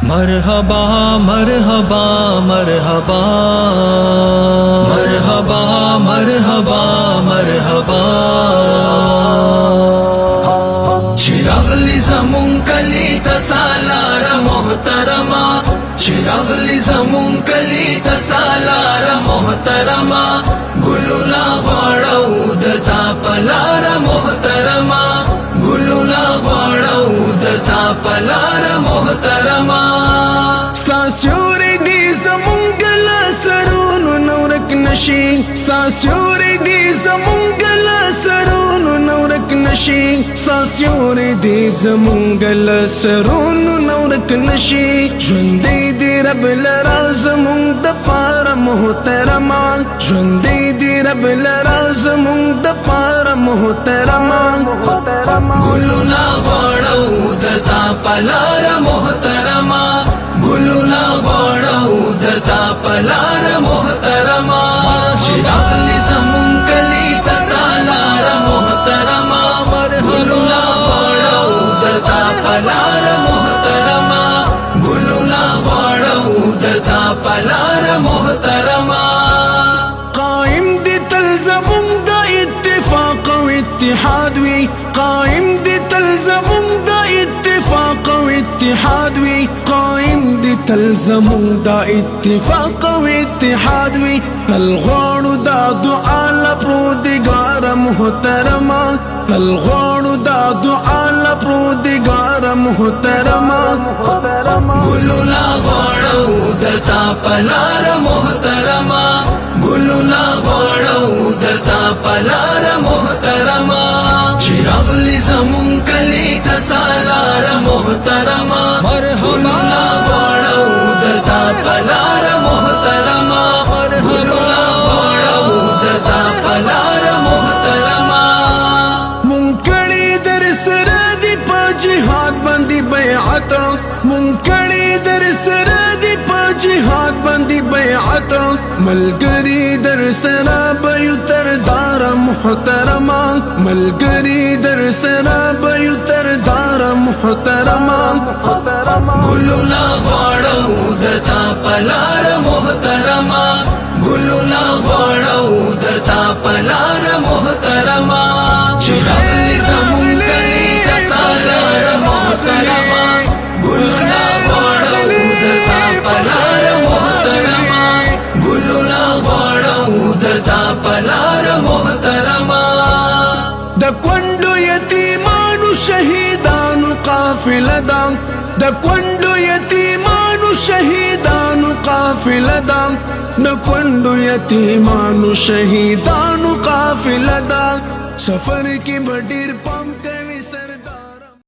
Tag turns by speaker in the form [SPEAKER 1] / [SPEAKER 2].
[SPEAKER 1] मरहबा मरहबा मरहबा मरहबा मरहबा मरहबा चिरागली जमुन कली तसालार मोहतरमा चिरागली जमुन कली तसालार मोहतरमा गुलुला वाड़ा उदरता पलार मोहतरमा गुलुला वाड़ा उदरता पलार मोहतरमा स्तास्योरे दी जमुंगल सरून नौरक नशी स्तास्योरे दी जमुंगल सरून नौरक नशी स्तास्योरे दी जमुंगल सरून नौरक नशी ژوندې دی رب لرا زمونږ د پاره محترما ژوندې دی رب لرا زمونږ د پاره محترما ګلونه غواړو درتا پلار محترما ګلونه غواړو درتا پلار محترما چراغلی زمون کلی تسالار محترما ګلونه غواړو درتا پلار محترما ګلونه غواړو درتا پلار محترما قائم دي تلزمون دا اتفاق و اتحاد وی قائم دي تلزمون دا اتفاق و اتحاد وی قائم دي تلزمون دا اتفاق و اتحاد وی تل غواړو دا دعا لپروردگار محترما تل غواړو دا دعا لپروردگار محترما ګلونه غواړو درتا پلار محترما ګلونه غواړو درتا پلار محترما چراغلی زمون کلی تسالار محترما ګلونه غواړو درتا پلار محترما ګلونه غواړو درتا پلار محترما مونکړی در سره دی په جهاد باندې بیعت مونکړی در سره دی په جهاد باندې بیعت ملګری در سره به تر دار محترما ملګری در سره به تر دار محترما ګلونه غواړو درتا پلار محترما ګلونه غواړو درتا پلار محترما چراغلی زمون کلی تسالار محترما ګلونه غواړو درتا پلار محترما ګلونه غواړو درتا پلار محترما د کونډو یتیمانو شهیدانو قافله ده د کونډو یتیمانو شهیدانو قافله ده د کونډو یتیمانو شهیدانو قافله ده سفر کې به ډېر پام کوي